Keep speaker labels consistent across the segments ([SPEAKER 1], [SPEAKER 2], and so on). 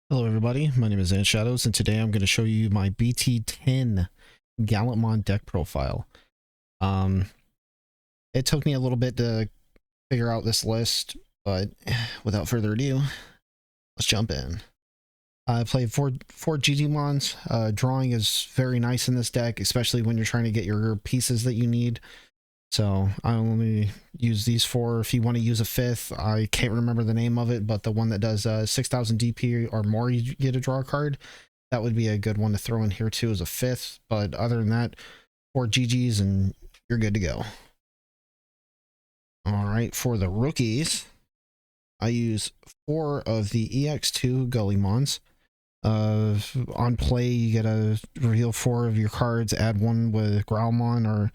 [SPEAKER 1] Hello everybody, my name is Shadows, and today I'm going to show you my BT10 Gallantmon deck profile. Um, it took me a little bit to figure out this list, but without further ado, let's jump in. I played four GGmons. Drawing is very nice in this deck, especially when you're trying to get your pieces that you need. So I only use these four. If you want to use a fifth, I can't remember the name of it, but the one that does 6,000 DP or more, you get to draw a card. That would be a good one to throw in here too as a fifth. But other than that, 4 GGs and you're good to go. All right, for the rookies, I use 4 of the EX2 Gullymons. On play, you get to reveal 4 of your cards, add 1 with Growlmon or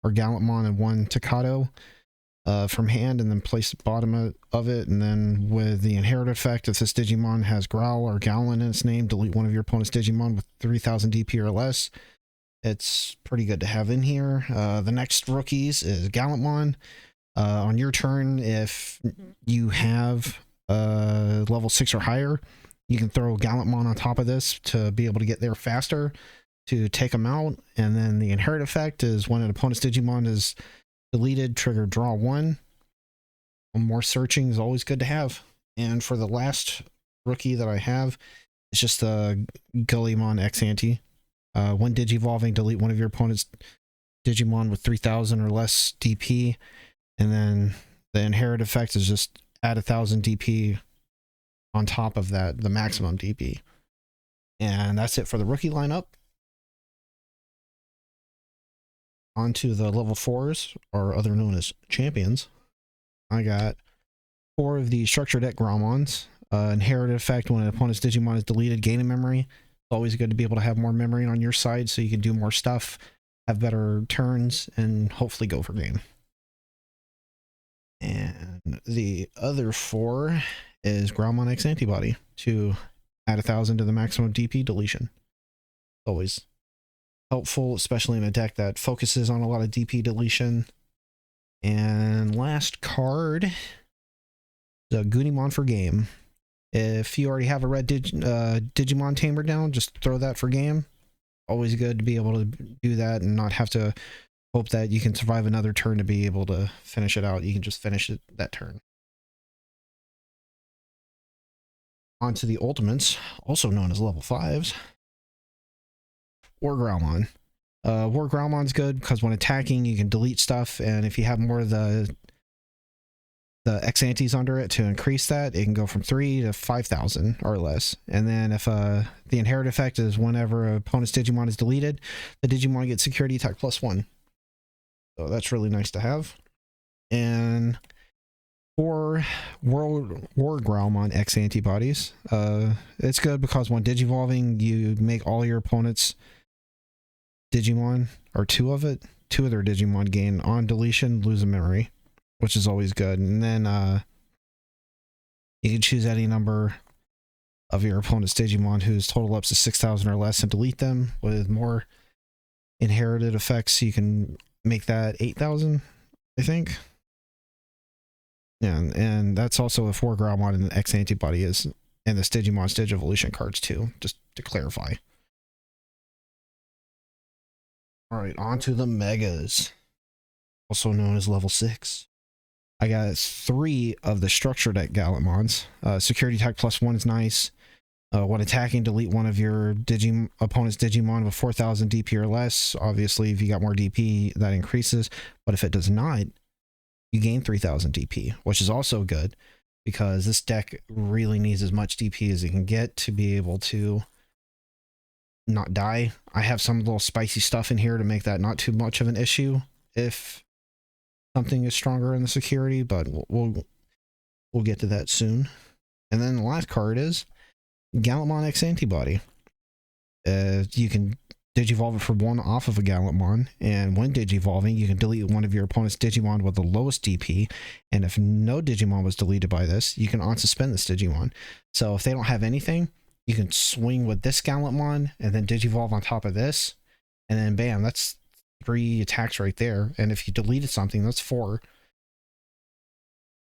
[SPEAKER 1] Gallantmon and 1 Tocado from hand, and then place the bottom of it. And then with the inherit effect, if this Digimon has Growl or Gallon in its name, delete one of your opponent's Digimon with 3,000 DP or less. It's pretty good to have in here. The next rookies is Gallantmon. On your turn, if you have level 6 or higher, you can throw Gallantmon on top of this to be able to get there faster to take them out. And then the inherit effect is when an opponent's Digimon is deleted, trigger draw 1. More searching is always good to have. And for the last rookie that I have, it's just the Gallantmon X ante. When digivolving, delete one of your opponent's Digimon with 3,000 or less DP. And then the inherit effect is just add 1,000 DP on top of that, the maximum DP. And that's it for the rookie lineup. Onto the level 4s, or other known as champions. I got 4 of the structure deck Growlmons. Inherited effect, when an opponent's Digimon is deleted, gain a memory. It's always good to be able to have more memory on your side so you can do more stuff, have better turns, and hopefully go for game. And the other 4 is Growlmon X antibody to add 1,000 to the maximum DP deletion. Always helpful, especially in a deck that focuses on a lot of DP deletion. And last card, the Goonimon for game. If you already have a red Digimon Tamer down, just throw that for game. Always good to be able to do that and not have to hope that you can survive another turn to be able to finish it out. You can just finish it that turn. On to the ultimates, also known as level 5s. War Growlmon. War Growlmon's good because when attacking, you can delete stuff, and if you have more of the X antes under it to increase that, it can go from 3 to 5,000 or less. And then if the inherit effect is whenever an opponent's Digimon is deleted, the Digimon gets security attack +1. So that's really nice to have. And for War Growlmon X antibodies, it's good because when digivolving, you make all your opponents Digimon, or 2 of their Digimon gain on deletion, lose a memory, which is always good. And then you can choose any number of your opponent's Digimon whose total up to 6,000 or less and delete them. With more inherited effects, you can make that 8,000, I think. Yeah, and that's also a 4 Growlmon and the X antibody is, and the Digimon's Digivolution cards too, just to clarify. All right, on to the Megas, also known as level 6. I got 3 of the structure deck Gallantmons. Security attack +1 is nice. When attacking, delete one of your opponent's Digimon with 4,000 DP or less. Obviously, if you got more DP, that increases. But if it does not, you gain 3,000 DP, which is also good because this deck really needs as much DP as it can get to be able to not die. I have some little spicy stuff in here to make that not too much of an issue if something is stronger in the security, but we'll get to that soon. And then the last card is Gallantmon X antibody. You can digivolve it for 1 off of a Gallantmon, and when digivolving, you can delete one of your opponent's Digimon with the lowest DP, and if no Digimon was deleted by this, you can unsuspend this Digimon. So if they don't have anything, you can swing with this Gallantmon and then digivolve on top of this, and then bam, that's 3 attacks right there. And if you deleted something, that's 4.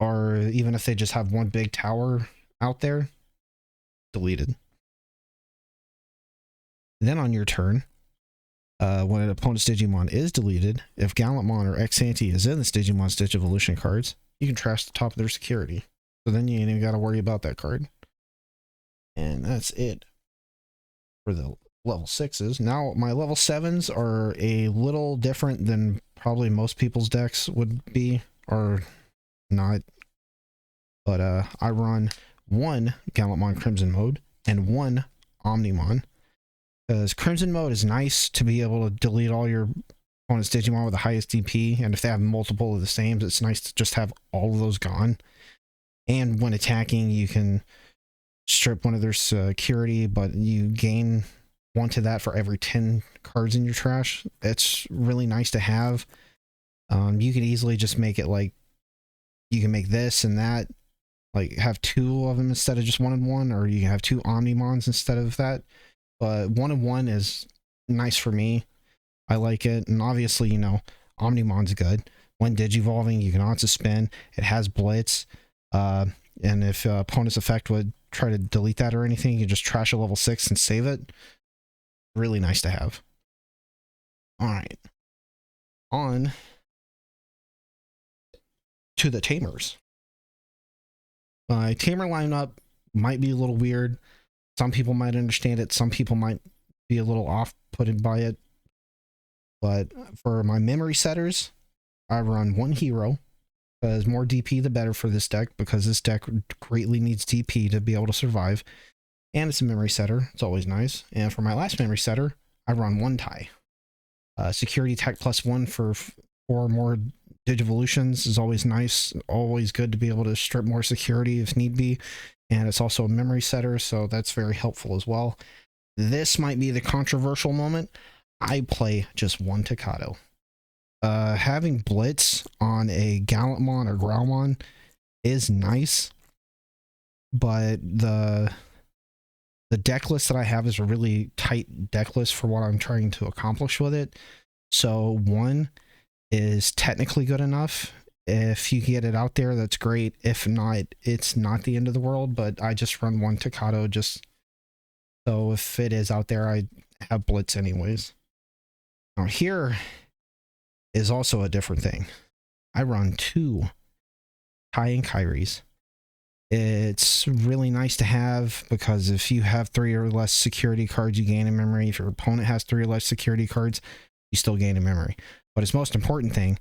[SPEAKER 1] Or even if they just have 1 big tower out there, deleted. Then on your turn, when an opponent's Digimon is deleted, if Gallantmon or X-Ante is in this Digimon's Digivolution cards, you can trash the top of their security. So then you ain't even got to worry about that card. And that's it for the level 6s. Now, my level 7s are a little different than probably most people's decks would be, or not. But I run 1 Gallantmon Crimson mode and 1 Omnimon. Because Crimson mode is nice to be able to delete all your opponent's Digimon with the highest DP, and if they have multiple of the same, it's nice to just have all of those gone. And when attacking, you can strip one of their security, but you gain 1 to that for every 10 cards in your trash. It's really nice to have. You could easily just make it like, you can make this and that, like have 2 of them instead of just 1 and 1, or you can have 2 Omnimons instead of that. But 1 and 1 is nice for me. I like it. And obviously, you know, Omnimon's good. When Digivolving, you can on-suspend. It has Blitz. And if opponent's effect would try to delete that or anything, you can just trash a level 6 and save it. Really nice to have. Alright. On to the Tamers. My Tamer lineup might be a little weird. Some people might understand it. Some people might be a little off-putted by it. But for my memory setters, I run 1 hero. Because more DP the better for this deck, because this deck greatly needs DP to be able to survive. And it's a memory setter. It's always nice. And for my last memory setter, I run 1 tie. Security tech +1 for 4 more Digivolutions is always nice. Always good to be able to strip more security if need be. And it's also a memory setter, so that's very helpful as well. This might be the controversial moment. I play just 1 Tocado. Having Blitz on a Gallantmon or Growlmon is nice, but the deck list that I have is a really tight deck list for what I'm trying to accomplish with it. So 1 is technically good enough. If you get it out there, that's great. If not, it's not the end of the world, but I just run 1 Tocado just so if it is out there, I have Blitz anyways. Now here is also a different thing. I run 2 Tai and Kairis. It's really nice to have because if you have 3 or less security cards, you gain in memory. If your opponent has 3 or less security cards, you still gain in memory. But its most important thing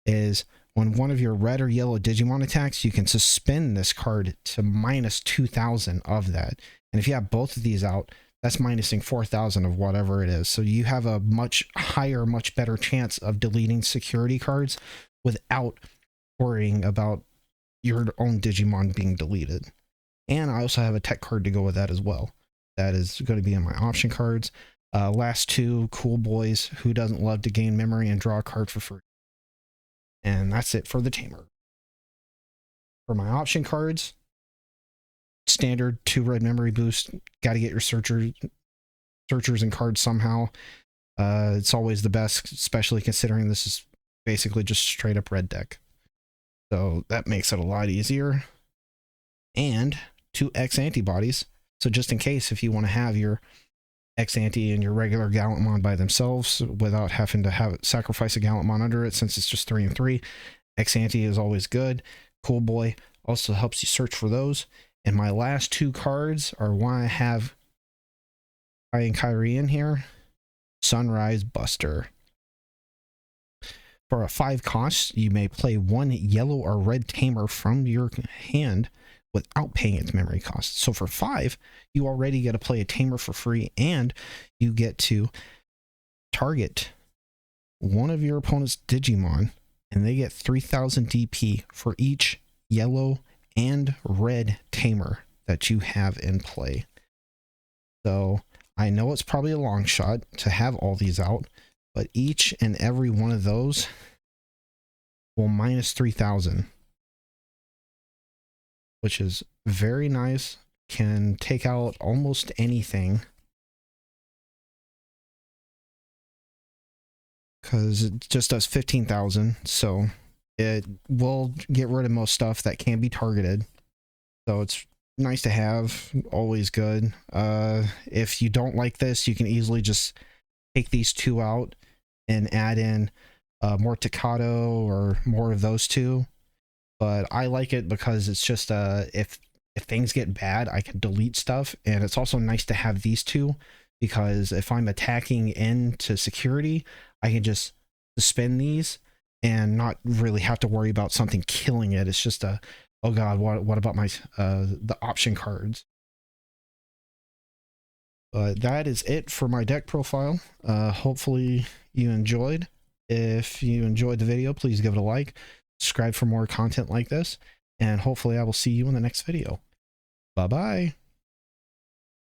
[SPEAKER 1] is when one of your red or yellow Digimon attacks, you can suspend this card to -2,000 of that. And if you have both of these out, that's minusing 4,000 of whatever it is. So you have a much higher, much better chance of deleting security cards without worrying about your own Digimon being deleted. And I also have a tech card to go with that as well. That is going to be in my option cards. Last 2, Cool Boys. Who doesn't love to gain memory and draw a card for free? And that's it for the Tamer. For my option cards, standard 2 red memory boost. Got to get your searchers and cards somehow. It's always the best, especially considering this is basically just straight up red deck. So that makes it a lot easier. And 2 X antibodies. So just in case, if you want to have your X anti and your regular Gallantmon by themselves without having to sacrifice a Gallantmon under it, since it's just 3 and 3, X anti is always good. Cool Boy also helps you search for those. And my last 2 cards are why I have Kai and Kyrie in here. Sunrise Buster. For a 5 cost, you may play 1 yellow or red Tamer from your hand without paying its memory cost. So for 5, you already get to play a Tamer for free, and you get to target one of your opponent's Digimon, and they get 3,000 DP for each yellow and red Tamer that you have in play. So I know it's probably a long shot to have all these out, but each and every one of those will minus 3,000, which is very nice. Can take out almost anything because it just does 15,000. So it will get rid of most stuff that can be targeted. So it's nice to have, always good. If you don't like this, you can easily just take these two out and add in more Tocado or more of those two. But I like it because it's just if things get bad, I can delete stuff, and it's also nice to have these two because if I'm attacking into security, I can just suspend these and not really have to worry about something killing it. It's just a, oh god, what about my the option cards? But that is it for my deck profile. Hopefully you enjoyed. If you enjoyed the video, please give it a like, subscribe for more content like this, and hopefully I will see you in the next video. Bye bye.